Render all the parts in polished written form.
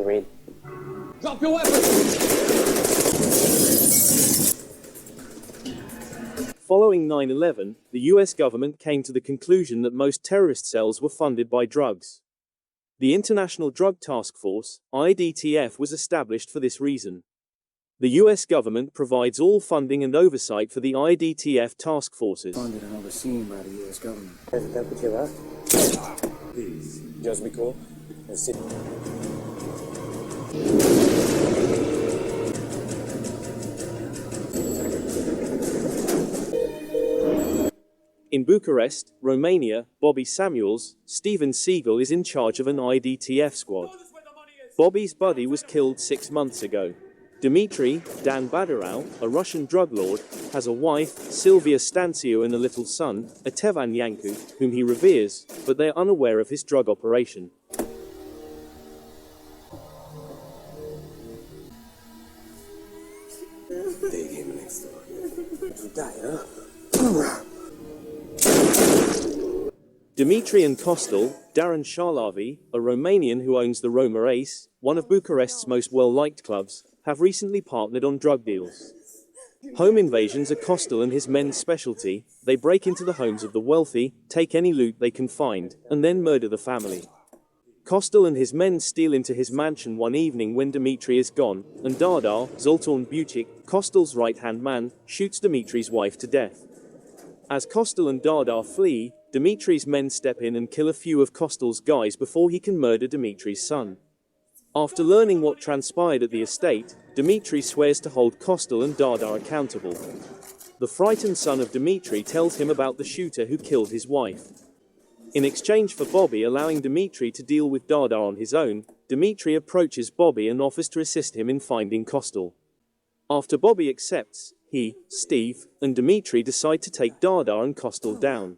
Agreed. Drop your weapons! Following 9/11, the US government came to the conclusion that most terrorist cells were funded by drugs. The International Drug Task Force, IDTF, was established for this reason. The US government provides all funding and oversight for the IDTF task forces. Funded and overseen by the US government. There's a temperature left. Please, just be cool and sit. In Bucharest, Romania, Bobby Samuels, Steven Seagal is in charge of an IDTF squad. Bobby's buddy was killed 6 months ago. Dmitry Dan Badarau, a Russian drug lord, has a wife, Sylvia Stanciu, and a little son, Etevan Yanku, whom he reveres, but they are unaware of his drug operation. They gave me next door. You die, huh? Dimitri and Kostel, Darren Sharlavi, a Romanian who owns the Roma Ace, one of Bucharest's most well-liked clubs, have recently partnered on drug deals. Home invasions are Kostel and his men's specialty. They break into the homes of the wealthy, take any loot they can find, and then murder the family. Kostel and his men steal into his mansion one evening when Dimitri is gone, and Dardar, Zoltan Bucic, Kostel's right-hand man, shoots Dimitri's wife to death. As Kostel and Dardar flee, Dimitri's men step in and kill a few of Kostel's guys before he can murder Dimitri's son. After learning what transpired at the estate, Dimitri swears to hold Kostel and Dardar accountable. The frightened son of Dimitri tells him about the shooter who killed his wife. In exchange for Bobby allowing Dimitri to deal with Dardar on his own, Dimitri approaches Bobby and offers to assist him in finding Kostel. After Bobby accepts, he, Steve, and Dimitri decide to take Dardar and Kostel down.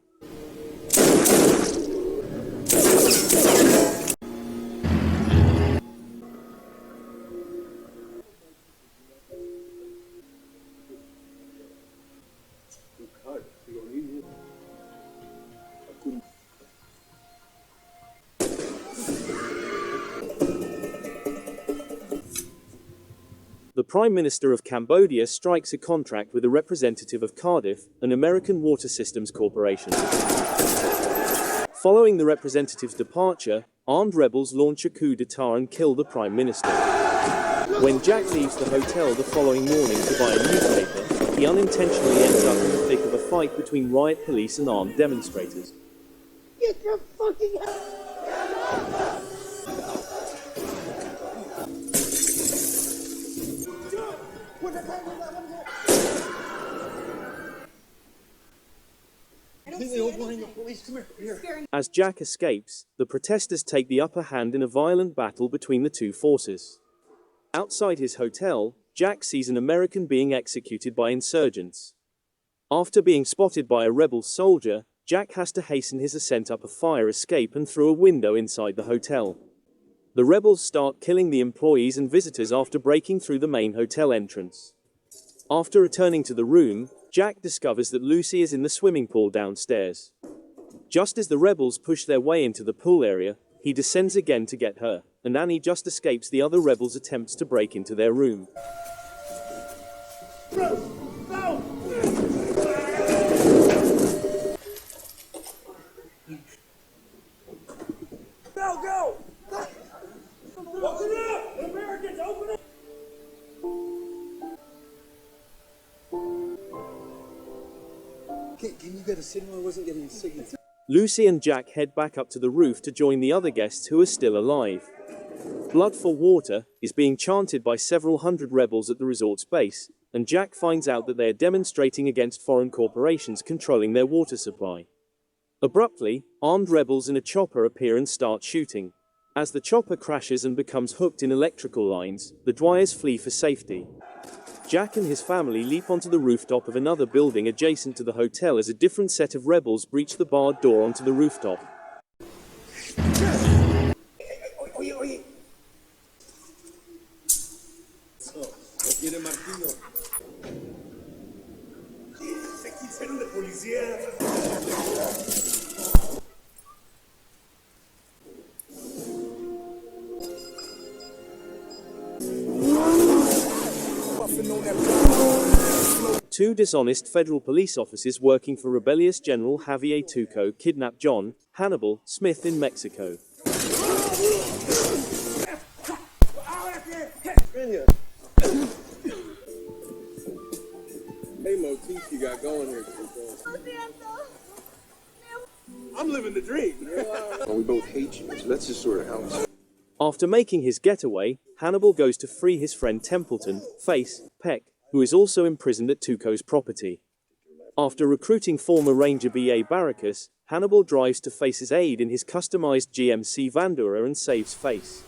The Prime Minister of Cambodia strikes a contract with a representative of Cardiff, an American water systems corporation. Following the representative's departure, armed rebels launch a coup d'etat and kill the Prime Minister. When Jack leaves the hotel the following morning to buy a newspaper, he unintentionally ends up in the thick of a fight between riot police and armed demonstrators. Get your fucking head! As Jack escapes, the protesters take the upper hand in a violent battle between the two forces. Outside his hotel, Jack sees an American being executed by insurgents. After being spotted by a rebel soldier, Jack has to hasten his ascent up a fire escape and through a window inside the hotel. The rebels start killing the employees and visitors after breaking through the main hotel entrance. After returning to the room, Jack discovers that Lucy is in the swimming pool downstairs. Just as the rebels push their way into the pool area, he descends again to get her, and Annie just escapes the other rebels' attempts to break into their room. Go! Open up! Americans, open up! Can you get a signal? I wasn't getting a signal. Lucy and Jack head back up to the roof to join the other guests who are still alive. Blood for Water is being chanted by several hundred rebels at the resort's base, and Jack finds out that they are demonstrating against foreign corporations controlling their water supply. Abruptly, armed rebels in a chopper appear and start shooting. As the chopper crashes and becomes hooked in electrical lines, the Dwyers flee for safety. Jack and his family leap onto the rooftop of another building adjacent to the hotel as a different set of rebels breach the barred door onto the rooftop. two dishonest federal police officers working for rebellious General Javier Tuco kidnap John Hannibal Smith in Mexico. Hey, motif you got going here, Tuco. I'm living the dream. Well, we both hate you, so that's just sort of how it's... After making his getaway, Hannibal goes to free his friend Templeton, Face, Peck, who is also imprisoned at Tuco's property. After recruiting former Ranger B.A. Barracus, Hannibal drives to Face's aid in his customized GMC Vandura and saves Face.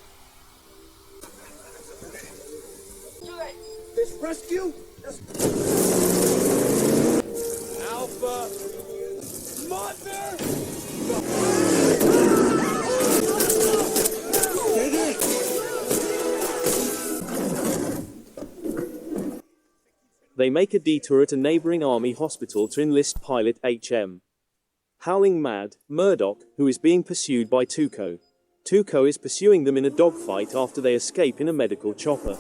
This rescue? Alpha Mother! They make a detour at a neighboring army hospital to enlist pilot H.M. Howling Mad, Murdoch, who is being pursued by Tuco. Tuco is pursuing them in a dogfight after they escape in a medical chopper.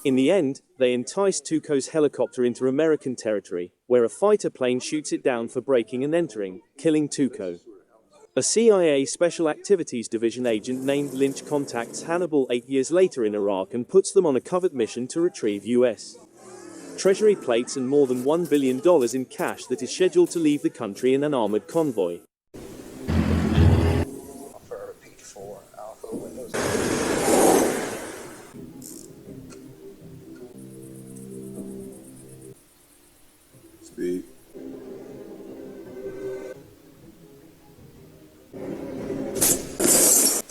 In the end, they entice Tuco's helicopter into American territory, where a fighter plane shoots it down for breaking and entering, killing Tuco. A CIA Special Activities Division agent named Lynch contacts Hannibal 8 years later in Iraq and puts them on a covert mission to retrieve U.S. Treasury plates and more than $1 billion in cash that is scheduled to leave the country in an armored convoy. For repeat 4 Alpha Windows. Speed.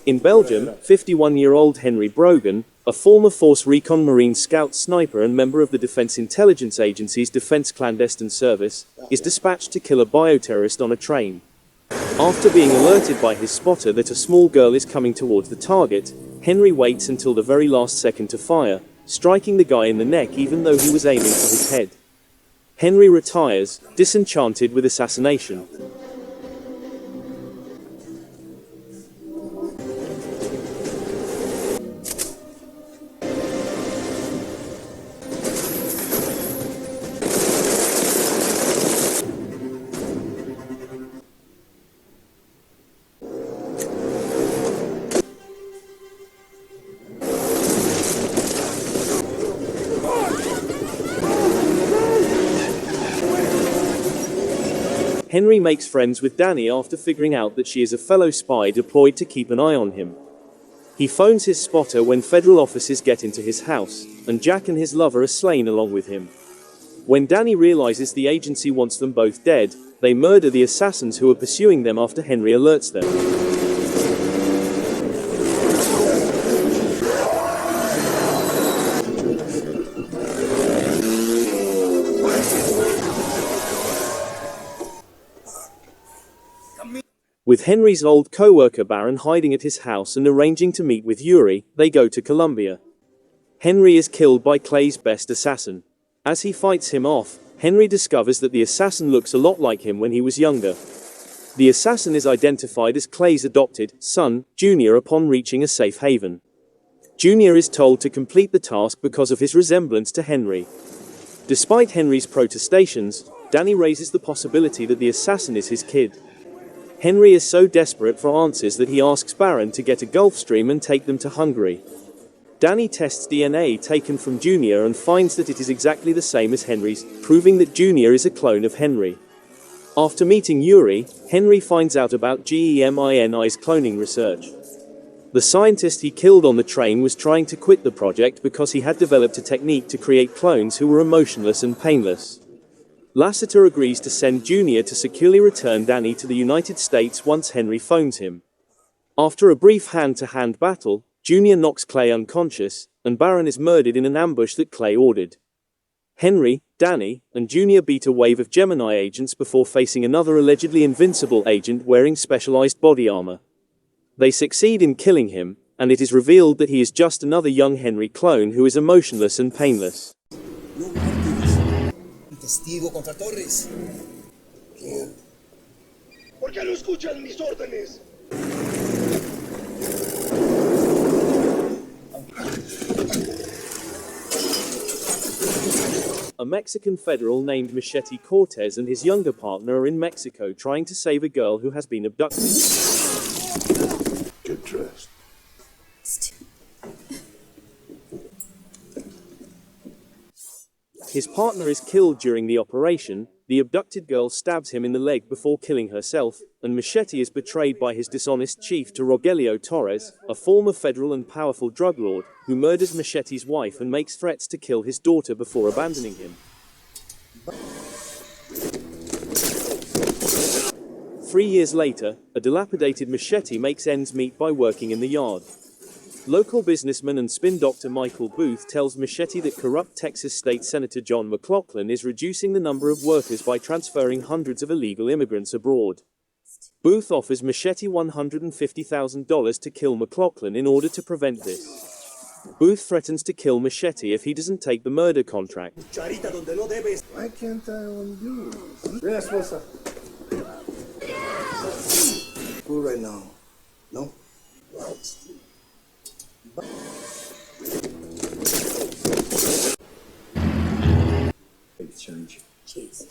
In Belgium, 51-year-old Henry Brogan, a former Force Recon Marine Scout sniper and member of the Defense Intelligence Agency's Defense Clandestine Service, is dispatched to kill a bioterrorist on a train. After being alerted by his spotter that a small girl is coming towards the target, Henry waits until the very last second to fire, striking the guy in the neck even though he was aiming for his head. Henry retires, disenchanted with assassination. Henry makes friends with Danny after figuring out that she is a fellow spy deployed to keep an eye on him. He phones his spotter when federal officers get into his house, and Jack and his lover are slain along with him. When Danny realizes the agency wants them both dead, they murder the assassins who are pursuing them after Henry alerts them. With Henry's old co-worker Baron hiding at his house and arranging to meet with Yuri, they go to Colombia. Henry is killed by Clay's best assassin. As he fights him off, Henry discovers that the assassin looks a lot like him when he was younger. The assassin is identified as Clay's adopted son, Junior, upon reaching a safe haven. Junior is told to complete the task because of his resemblance to Henry. Despite Henry's protestations, Danny raises the possibility that the assassin is his kid. Henry is so desperate for answers that he asks Baron to get a Gulfstream and take them to Hungary. Danny tests DNA taken from Junior and finds that it is exactly the same as Henry's, proving that Junior is a clone of Henry. After meeting Yuri, Henry finds out about GEMINI's cloning research. The scientist he killed on the train was trying to quit the project because he had developed a technique to create clones who were emotionless and painless. Lassiter agrees to send Junior to securely return Danny to the United States once Henry phones him. After a brief hand-to-hand battle, Junior knocks Clay unconscious, and Baron is murdered in an ambush that Clay ordered. Henry, Danny, and Junior beat a wave of Gemini agents before facing another allegedly invincible agent wearing specialized body armor. They succeed in killing him, and it is revealed that he is just another young Henry clone who is emotionless and painless. Testigo contra Torres. ¿Quién? ¿Por qué no escuchan mis órdenes? A Mexican federal named Machete Cortez and his younger partner are in Mexico trying to save a girl who has been abducted. Get dressed. His partner is killed during the operation, the abducted girl stabs him in the leg before killing herself, and Machete is betrayed by his dishonest chief to Rogelio Torres, a former federal and powerful drug lord, who murders Machete's wife and makes threats to kill his daughter before abandoning him. 3 years later, a dilapidated Machete makes ends meet by working in the yard. Local businessman and spin doctor Michael Booth tells Machete that corrupt Texas State Senator John McLaughlin is reducing the number of workers by transferring hundreds of illegal immigrants abroad. Booth offers Machete $150,000 to kill McLaughlin in order to prevent this. Booth threatens to kill Machete if he doesn't take the murder contract. Why can't I undo? Cool right now. No? Big change. Cheers.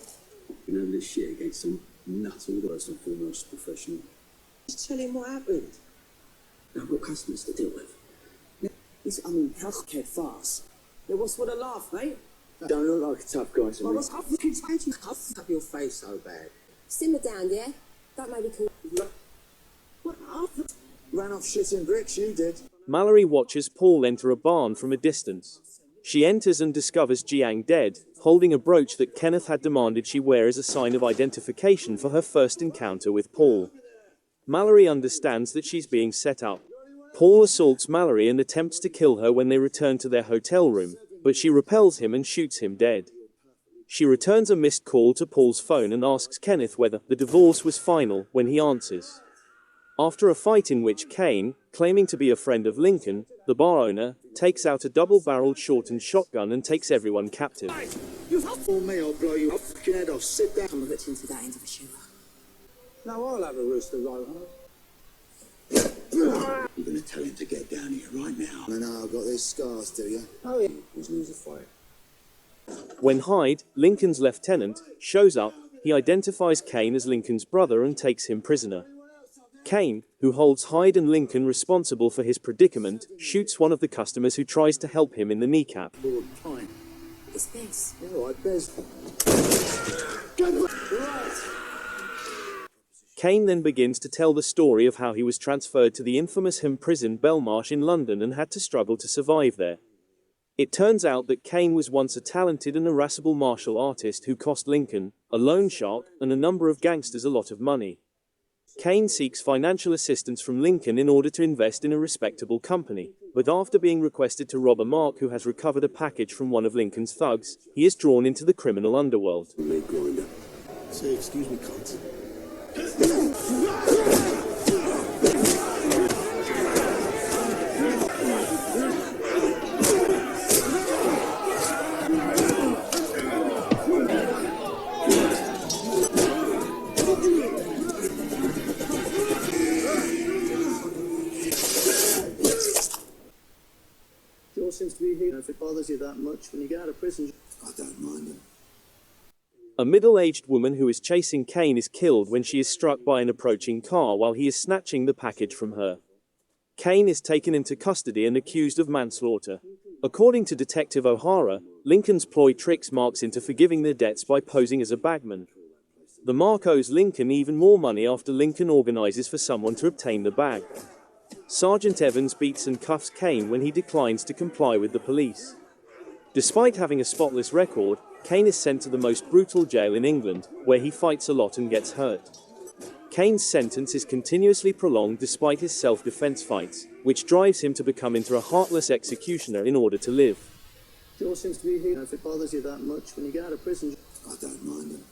You know this shit against some nuts, all the first and foremost professional. Just tell him what happened. I've got customers to deal with. I mean, healthcare fast. Yeah, what's for the laugh, mate? Don't look like a tough guy to me. What's up? Look at you. Huff up your face so bad. Simmer down, yeah? Don't make me call. What up? Ran off shit and bricks, you did. Mallory watches Paul enter a barn from a distance. She enters and discovers Jiang dead, holding a brooch that Kenneth had demanded she wear as a sign of identification for her first encounter with Paul. Mallory understands that she's being set up. Paul assaults Mallory and attempts to kill her when they return to their hotel room, but she repels him and shoots him dead. She returns a missed call to Paul's phone and asks Kenneth whether the divorce was final when he answers. After a fight in which Kane, claiming to be a friend of Lincoln, the bar owner, takes out a double-barreled shortened shotgun and takes everyone captive. You for me, I'll blow you up. Fucking head off. Sit down. I'm a victim to that end of a shooter. Now I'll have a rooster right home. You're going to tell him to get down here right now. I know, I've got these scars, do you? Oh, yeah. Let's lose a fight. When Hyde, Lincoln's lieutenant, shows up, he identifies Kane as Lincoln's brother and takes him prisoner. Kane, who holds Hyde and Lincoln responsible for his predicament, shoots one of the customers who tries to help him in the kneecap. Lord, fine. It's Bez. Yeah, all right, Bez. Kane then begins to tell the story of how he was transferred to the infamous Him prison Belmarsh in London and had to struggle to survive there. It turns out that Kane was once a talented and irascible martial artist who cost Lincoln, a loan shark, and a number of gangsters a lot of money. Kane seeks financial assistance from Lincoln in order to invest in a respectable company, but after being requested to rob a mark who has recovered a package from one of Lincoln's thugs, he is drawn into the criminal underworld. Say, excuse me, cunt. Sure seems to be here. If it bothers you that much, when you get out of prison, I don't mind him. A middle-aged woman who is chasing Kane is killed when she is struck by an approaching car while he is snatching the package from her. Kane is taken into custody and accused of manslaughter. According to Detective O'Hara, Lincoln's ploy tricks Marks into forgiving their debts by posing as a bagman. The Mark owes Lincoln even more money after Lincoln organizes for someone to obtain the bag. Sergeant Evans beats and cuffs Kane when he declines to comply with the police. Despite having a spotless record, Kane is sent to the most brutal jail in England, where he fights a lot and gets hurt. Kane's sentence is continuously prolonged despite his self-defense fights, which drives him to become into a heartless executioner in order to live. sure seems to be here. If it bothers you that much, when you get out of prison, I don't mind him.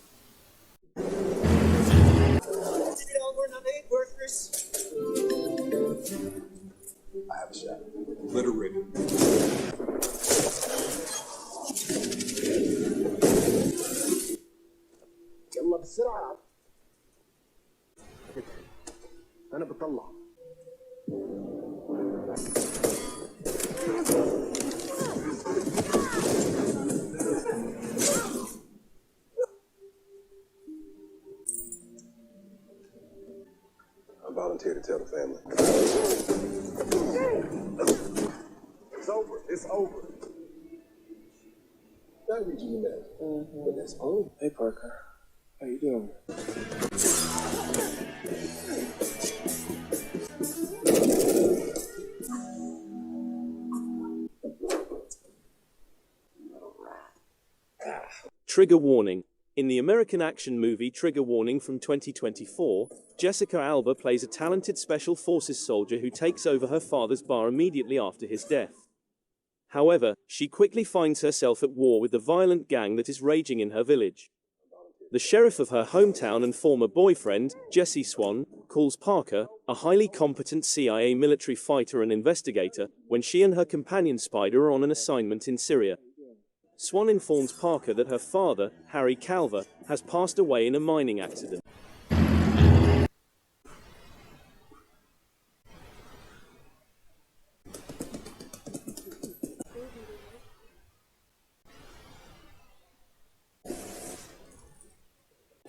I have a shot. Let her rip. يلا بسرعة. أنا بطلع. volunteer to tell the family. It's over. It's over. That reach you met. But that's over. Hey, Parker. How you doing? Trigger warning. In the American action movie Trigger Warning from 2024, Jessica Alba plays a talented Special Forces soldier who takes over her father's bar immediately after his death. However, she quickly finds herself at war with the violent gang that is raging in her village. The sheriff of her hometown and former boyfriend, Jesse Swan, calls Parker, a highly competent CIA military fighter and investigator, when she and her companion Spider are on an assignment in Syria. Swan informs Parker that her father, Harry Calver, has passed away in a mining accident.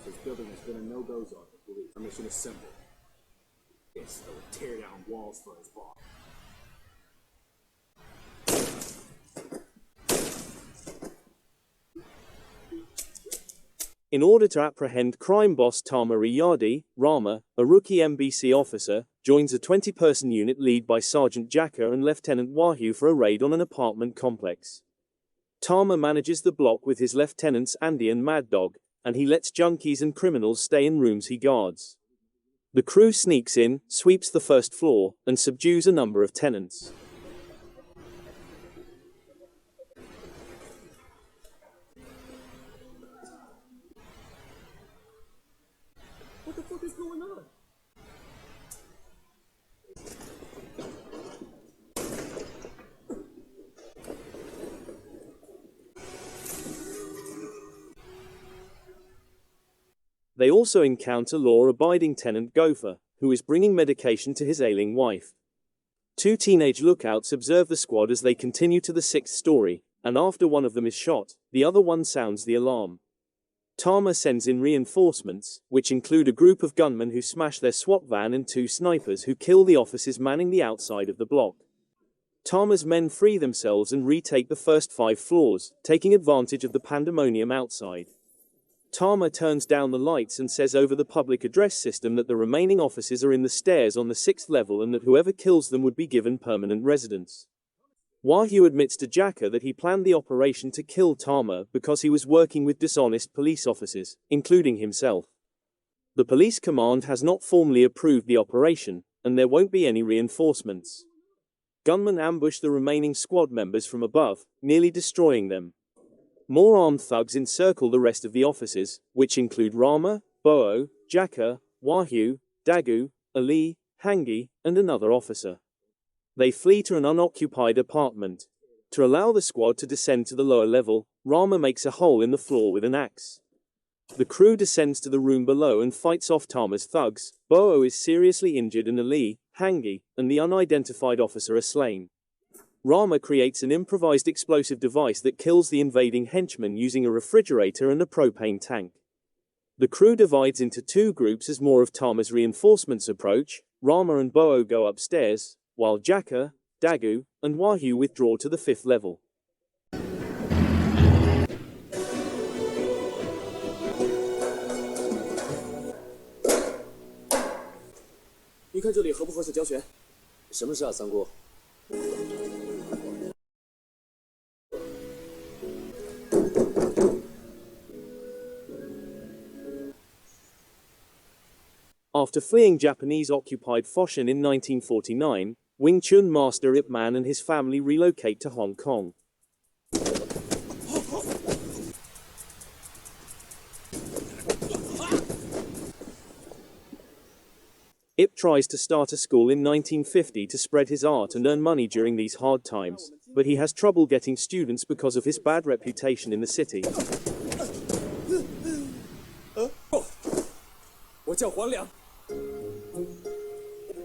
This building has been a no-go zone for police. Our mission is simple. Yes, they will tear down walls for his bar. In order to apprehend crime boss Tama Riyadi, Rama, a rookie MBC officer, joins a 20-person unit led by Sergeant Jacka and Lieutenant Wahyu for a raid on an apartment complex. Tama manages the block with his lieutenants Andy and Mad Dog, and he lets junkies and criminals stay in rooms he guards. The crew sneaks in, sweeps the first floor, and subdues a number of tenants. What the fuck is going on? They also encounter law-abiding tenant Gopher, who is bringing medication to his ailing wife. Two teenage lookouts observe the squad as they continue to the 6th story, and after one of them is shot, the other one sounds the alarm. Tama sends in reinforcements, which include a group of gunmen who smash their SWAT van and 2 snipers who kill the officers manning the outside of the block. Tama's men free themselves and retake the first 5 floors, taking advantage of the pandemonium outside. Tama turns down the lights and says over the public address system that the remaining officers are in the stairs on the 6th level and that whoever kills them would be given permanent residence. Wahyu admits to Jacka that he planned the operation to kill Tama because he was working with dishonest police officers, including himself. The police command has not formally approved the operation, and there won't be any reinforcements. Gunmen ambush the remaining squad members from above, nearly destroying them. More armed thugs encircle the rest of the officers, which include Rama, Bo'o, Jacka, Wahyu, Dagu, Ali, Hangi, and another officer. They flee to an unoccupied apartment. To allow the squad to descend to the lower level, Rama makes a hole in the floor with an axe. The crew descends to the room below and fights off Tama's thugs. Bo'o is seriously injured and Ali, Hangi, and the unidentified officer are slain. Rama creates an improvised explosive device that kills the invading henchmen using a refrigerator and a propane tank. The crew divides into 2 groups as more of Tama's reinforcements approach. Rama and Bo'o go upstairs, while Jacka, Dagu, and Wahyu withdraw to the 5th level. 你看这里合不合适教学？什么事啊，三姑？ After fleeing Japanese-occupied Foshan in 1949, Wing Chun master Ip Man and his family relocate to Hong Kong. Ip tries to start a school in 1950 to spread his art and earn money during these hard times, but he has trouble getting students because of his bad reputation in the city. 我叫黄良，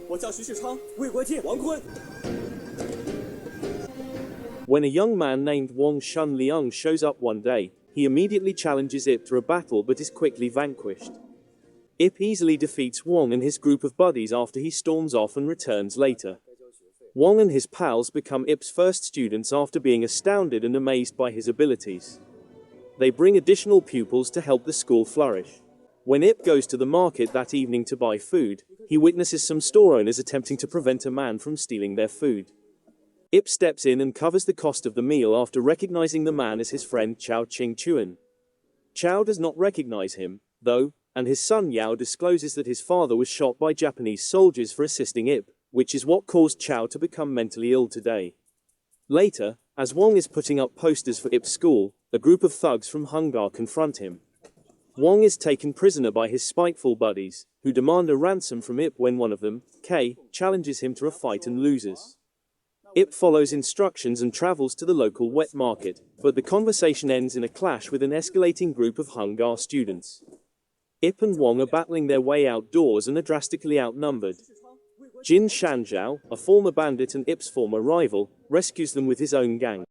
我叫徐世昌，魏国界，王坤。 When a young man named Wang Shun Liang shows up one day, he immediately challenges Ip to a battle but is quickly vanquished. Ip easily defeats Wong and his group of buddies after he storms off and returns later. Wong and his pals become Ip's first students after being astounded and amazed by his abilities. They bring additional pupils to help the school flourish. When Ip goes to the market that evening to buy food, he witnesses some store owners attempting to prevent a man from stealing their food. Ip steps in and covers the cost of the meal after recognizing the man as his friend Chao Ching-chuan. Chao does not recognize him, though, and his son Yao discloses that his father was shot by Japanese soldiers for assisting Ip, which is what caused Chao to become mentally ill today. Later, as Wong is putting up posters for Ip's school, a group of thugs from Hungar confront him. Wong is taken prisoner by his spiteful buddies, who demand a ransom from Ip when one of them, Kay, challenges him to a fight and loses. Ip follows instructions and travels to the local wet market, but the conversation ends in a clash with an escalating group of Hungar students. Ip and Wong are battling their way outdoors and are drastically outnumbered. Jin Shanzhao, a former bandit and Ip's former rival, rescues them with his own gang.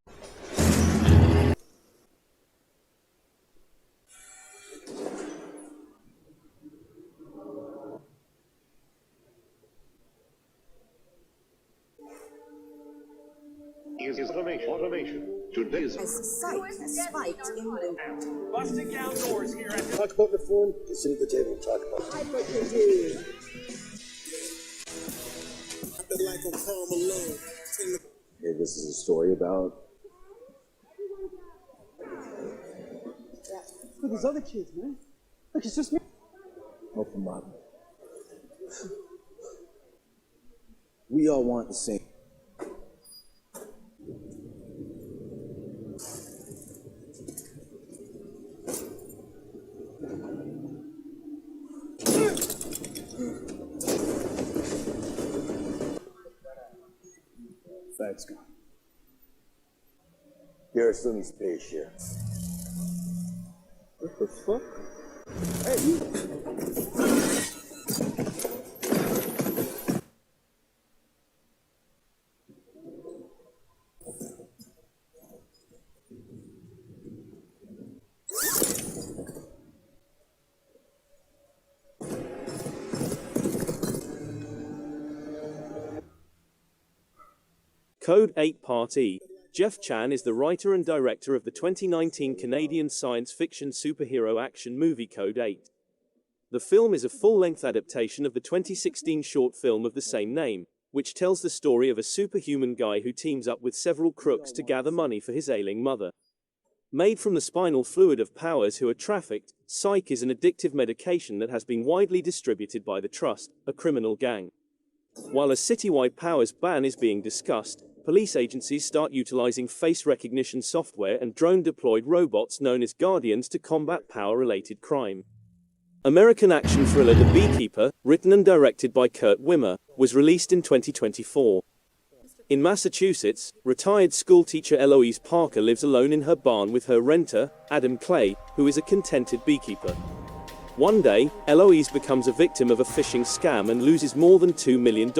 Automation. Today's As spiked in movement. Busting down doors here at Talk about reform. You sit at the table and talk about it. I bet you do. Hey, this is a story about Look at these other kids, man. Look, it's just me. Open up. We all want the same. Thanks, God. Garrison spaceship. What the fuck? Code 8 Part E. Jeff Chan is the writer and director of the 2019 Canadian science fiction superhero action movie Code 8. The film is a full-length adaptation of the 2016 short film of the same name, which tells the story of a superhuman guy who teams up with several crooks to gather money for his ailing mother. Made from the spinal fluid of Powers who are trafficked, Psych is an addictive medication that has been widely distributed by the Trust, a criminal gang. While a citywide Powers ban is being discussed, police agencies start utilizing face recognition software and drone-deployed robots known as Guardians to combat power-related crime. American action thriller The Beekeeper, written and directed by Kurt Wimmer, was released in 2024. In Massachusetts, retired schoolteacher Eloise Parker lives alone in her barn with her renter, Adam Clay, who is a contented beekeeper. One day, Eloise becomes a victim of a phishing scam and loses more than $2 million,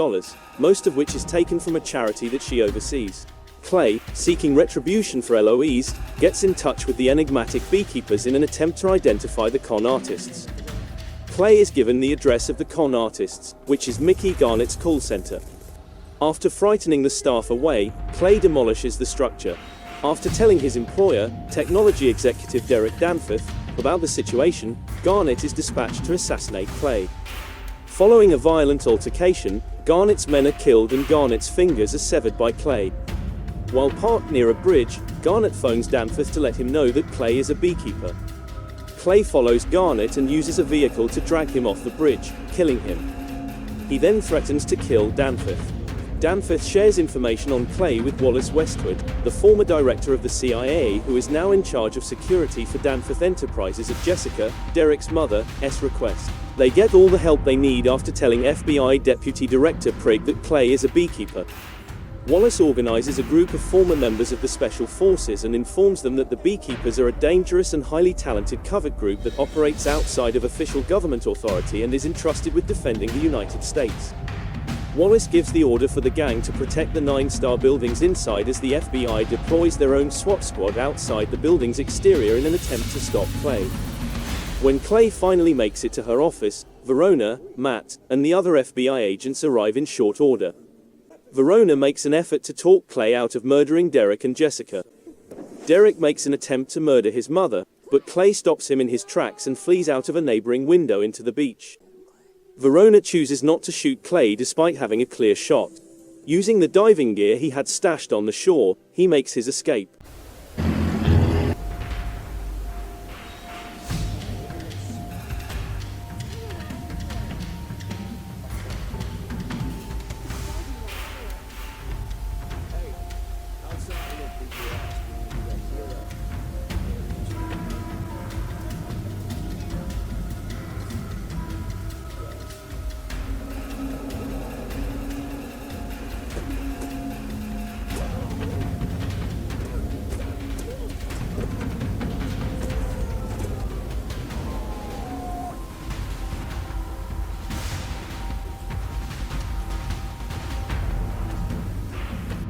most of which is taken from a charity that she oversees. Clay, seeking retribution for Eloise, gets in touch with the enigmatic beekeepers in an attempt to identify the con artists. Clay is given the address of the con artists, which is Mickey Garnett's call center. After frightening the staff away, Clay demolishes the structure. After telling his employer, technology executive Derek Danforth, about the situation, Garnett is dispatched to assassinate Clay. Following a violent altercation, Garnett's men are killed and Garnett's fingers are severed by Clay. While parked near a bridge, Garnett phones Danforth to let him know that Clay is a beekeeper. Clay follows Garnett and uses a vehicle to drag him off the bridge, killing him. He then threatens to kill Danforth. Danforth shares information on Clay with Wallace Westwood, the former director of the CIA who is now in charge of security for Danforth Enterprises at Jessica, Derek's mother's request. They get all the help they need after telling FBI Deputy Director Prigg that Clay is a beekeeper. Wallace organizes a group of former members of the Special Forces and informs them that the beekeepers are a dangerous and highly talented covert group that operates outside of official government authority and is entrusted with defending the United States. Wallace gives the order for the gang to protect the 9-star buildings inside as the FBI deploys their own SWAT squad outside the building's exterior in an attempt to stop Clay. When Clay finally makes it to her office, Verona, Matt, and the other FBI agents arrive in short order. Verona makes an effort to talk Clay out of murdering Derek and Jessica. Derek makes an attempt to murder his mother, but Clay stops him in his tracks and flees out of a neighboring window into the beach. Verona chooses not to shoot Clay despite having a clear shot. Using the diving gear he had stashed on the shore, he makes his escape.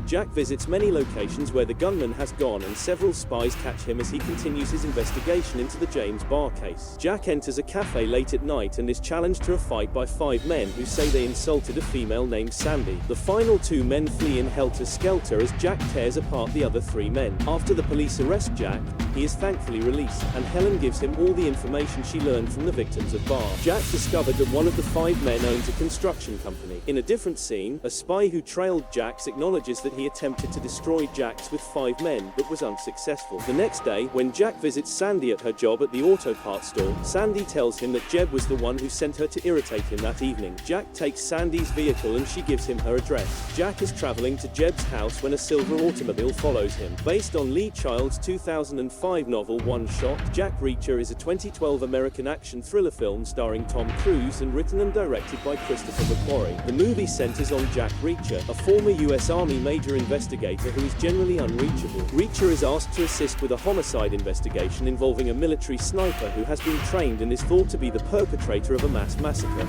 Jack visits many locations where the gunman has gone, and several spies catch him as he continues his investigation into the James Barr case. Jack enters a cafe late at night and is challenged to a fight by 5 men who say they insulted a female named Sandy. The final 2 men flee in helter-skelter as Jack tears apart the other 3 men. After the police arrest Jack, he is thankfully released, and Helen gives him all the information she learned from the victims of Barr. Jack discovered that one of the 5 men owns a construction company. In a different scene, a spy who trailed Jax acknowledges that he attempted to destroy Jax with 5 men, but was unsuccessful. The next day, when Jack visits Sandy at her job at the auto parts store, Sandy tells him that Jeb was the one who sent her to irritate him that evening. Jack takes Sandy's vehicle and she gives him her address. Jack is traveling to Jeb's house when a silver automobile follows him. Based on Lee Child's 2005 novel One Shot, Jack Reacher is a 2012 American action thriller film starring Tom Cruise and written and directed by Christopher McQuarrie. The movie centers on Jack Reacher, a former U.S. Army major investigator who is generally unreachable. Reacher is asked to assist with a homicide investigation involving a military sniper who has been trained and is thought to be the perpetrator of a mass massacre.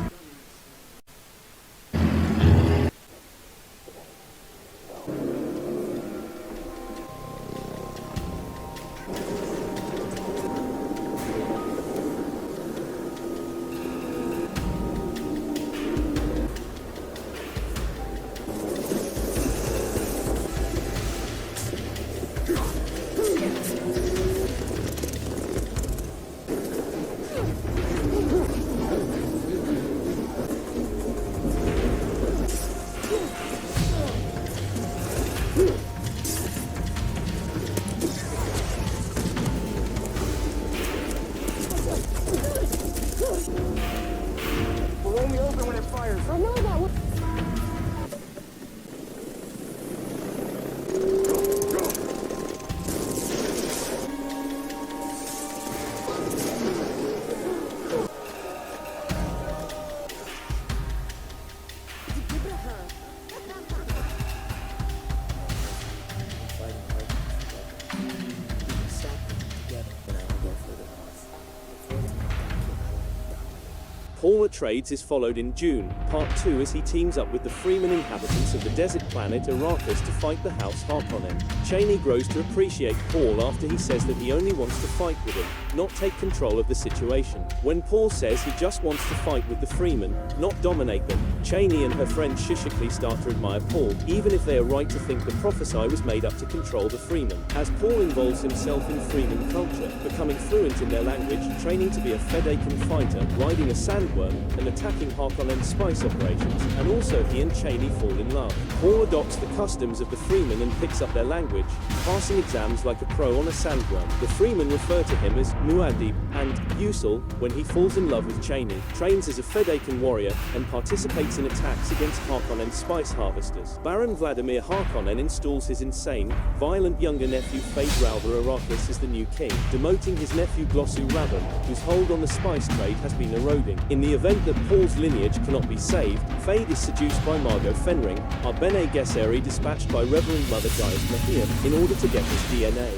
Paul Atreides is followed in June, Part 2, as he teams up with the Freeman inhabitants of the desert planet Arrakis to fight the House Harkonnen. Cheney grows to appreciate Paul after he says that he only wants to fight with him, not take control of the situation. When Paul says he just wants to fight with the Freeman, not dominate them, Cheney and her friend Shishakli start to admire Paul, even if they are right to think the prophecy was made up to control the Freeman. As Paul involves himself in Freeman culture, becoming fluent in their language, training to be a Fedaykin fighter, riding a sandworm, and attacking Harkonnen spice operations, and also he and Cheney fall in love. Paul adopts the customs of the Freeman and picks up their language, passing exams like a pro on a sandworm. The Freeman refer to him as Muad'Dib, and Usul, when he falls in love with Cheney, trains as a Fedaykin warrior, and participates in attacks against Harkonnen spice harvesters. Baron Vladimir Harkonnen installs his insane, violent younger nephew Feyd Rautha Arrakis as the new king, demoting his nephew Glossu Rabban, whose hold on the spice trade has been eroding. In the event that Paul's lineage cannot be saved, Feyd is seduced by Margot Fenring, our Bene Gesserit dispatched by Reverend Mother Gaius Mahir, in order to get his DNA.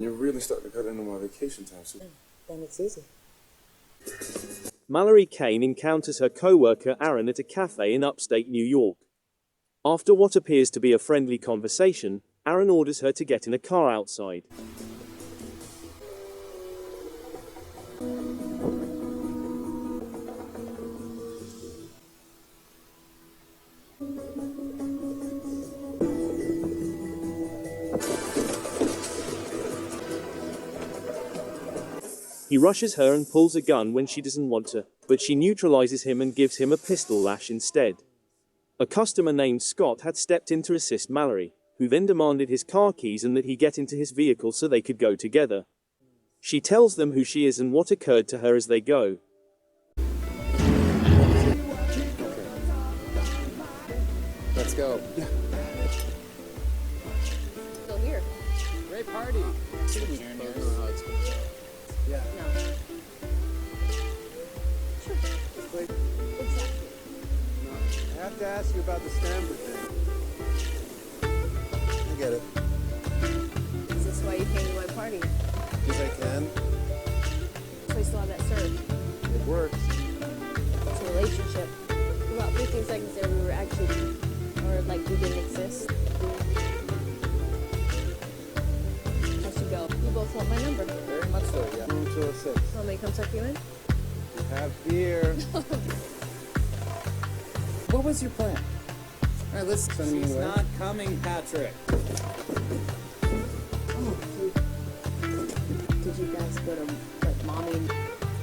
You're really starting to cut into my vacation time soon. Then it's easy. Mallory Kane encounters her co-worker Aaron at a cafe in upstate New York. After what appears to be a friendly conversation, Aaron orders her to get in a car outside. He rushes her and pulls a gun when she doesn't want to, but she neutralizes him and gives him a pistol lash instead. A customer named Scott had stepped in to assist Mallory, who then demanded his car keys and that he get into his vehicle so they could go together. She tells them who she is and what occurred to her as they go. Let's go. Still here. Great party. Yeah. No. Sure. Exactly. I have to ask you about the Stanford thing. I get it. Is this why you came to my party? Because I can. So you still have that serve. It works. It's a relationship. For about 15 seconds there, we were actually, or like we didn't exist. I should go. You both want my number. Very much so, yeah. Room 206. Want me to come suck you in? Have beer. What was your plan? All right, let's send me away. Not coming, Patrick. Did you guys go to like mommy?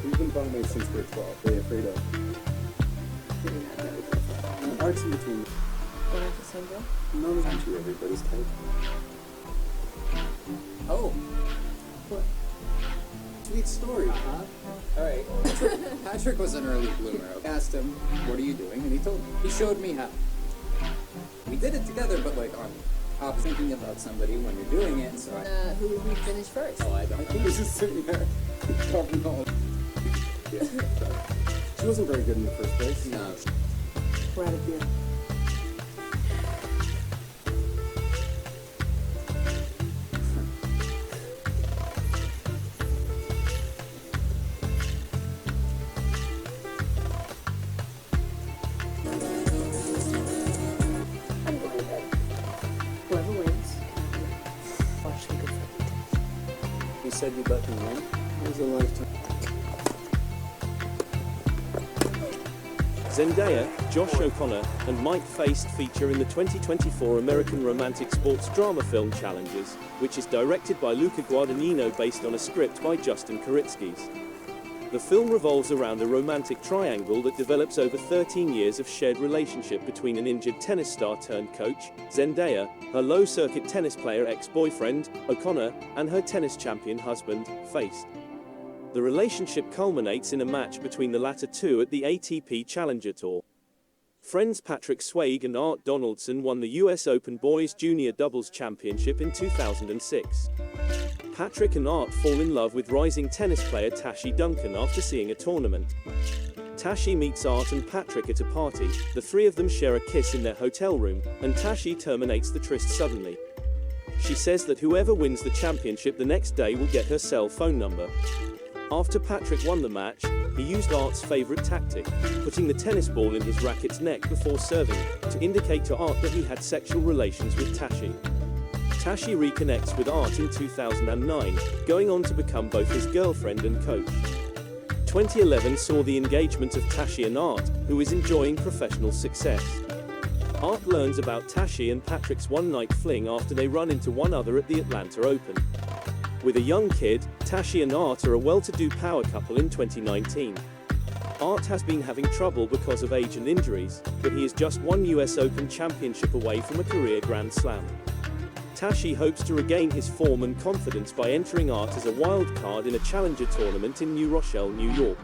We've been bunkmates since grade 12. Very afraid of. Maybe not very good. Arts in between. Going to the same girl? No, it's not everybody's type. Oh. What? Sweet story. All right. Patrick was an early bloomer. I asked him, what are you doing? And he told me. He showed me how. We did it together, but like on top thinking about somebody when you're doing it. So Who would we finish first? Oh, I don't. He was just sitting there. Talking all. Yeah. She wasn't very good in the first place. No. We're out of beer. I'm going to bed. Whoever wins, watch some good football. You said you'd let me win? It was a lifetime. Zendaya, Josh O'Connor, and Mike Faist feature in the 2024 American romantic sports drama film Challengers, which is directed by Luca Guadagnino based on a script by Justin Kuritzkis. The film revolves around a romantic triangle that develops over 13 years of shared relationship between an injured tennis star turned coach, Zendaya, her low-circuit tennis player ex-boyfriend, O'Connor, and her tennis champion husband, Faist. The relationship culminates in a match between the latter two at the ATP Challenger Tour. Friends Patrick Swayze and Art Donaldson won the US Open Boys Junior Doubles Championship in 2006. Patrick and Art fall in love with rising tennis player Tashi Duncan after seeing a tournament. Tashi meets Art and Patrick at a party, the three of them share a kiss in their hotel room, and Tashi terminates the tryst suddenly. She says that whoever wins the championship the next day will get her cell phone number. After Patrick won the match, he used Art's favorite tactic, putting the tennis ball in his racket's neck before serving, to indicate to Art that he had sexual relations with Tashi. Tashi reconnects with Art in 2009, going on to become both his girlfriend and coach. 2011 saw the engagement of Tashi and Art, who is enjoying professional success. Art learns about Tashi and Patrick's one-night fling after they run into one another at the Atlanta Open. With a young kid, Tashi and Art are a well-to-do power couple in 2019. Art has been having trouble because of age and injuries, but he is just one US Open championship away from a career Grand Slam. Tashi hopes to regain his form and confidence by entering Art as a wild card in a challenger tournament in New Rochelle, New York.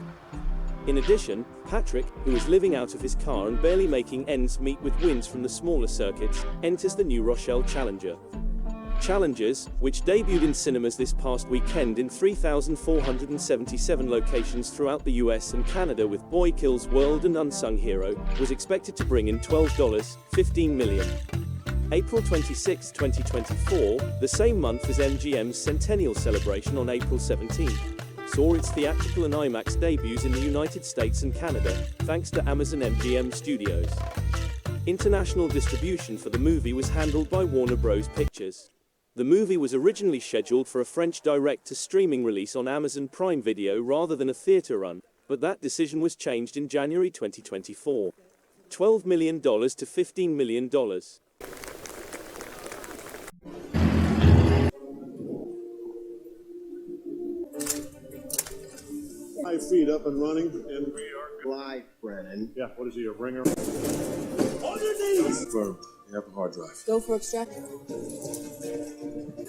In addition, Patrick, who is living out of his car and barely making ends meet with wins from the smaller circuits, enters the New Rochelle Challenger. Challengers, which debuted in cinemas this past weekend in 3,477 locations throughout the US and Canada with Boy Kills World and Unsung Hero, was expected to bring in $15 million. April 26, 2024, the same month as MGM's centennial celebration on April 17, saw its theatrical and IMAX debuts in the United States and Canada, thanks to Amazon MGM Studios. International distribution for the movie was handled by Warner Bros. Pictures. The movie was originally scheduled for a French direct-to-streaming release on Amazon Prime Video rather than a theater run, but that decision was changed in January 2024. $12 million to $15 million. 5 feet up and running, and we are Live, Brennan. Yeah, what is he, a ringer? Confirm. You have a hard drive. Go for extraction.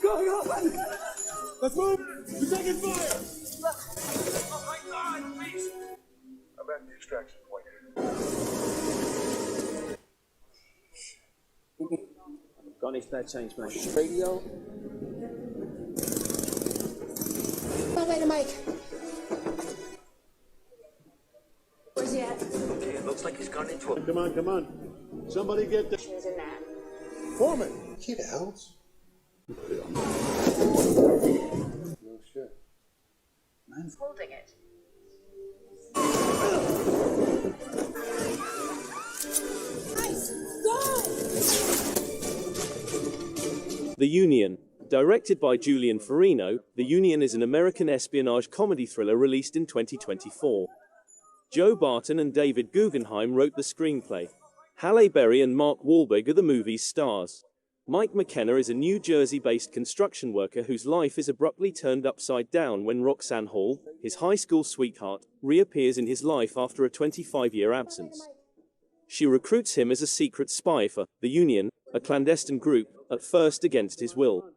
Going open! Let's move! We're taking fire! I'm at the extraction point. Got any spare change, mate? Radio. Wait a mic. Where's he at? It looks like he's gone into a... Come on, come on. Somebody get the... She was in that. Foreman! Get out. No shit. Holding it. The Union. Directed by Julian Farino, The Union is an American espionage comedy thriller released in 2024. Joe Barton and David Guggenheim wrote the screenplay. Halle Berry and Mark Wahlberg are the movie's stars. Mike McKenna is a New Jersey-based construction worker whose life is abruptly turned upside down when Roxanne Hall, his high school sweetheart, reappears in his life after a 25-year absence. She recruits him as a secret spy for The Union, a clandestine group, at first against his will.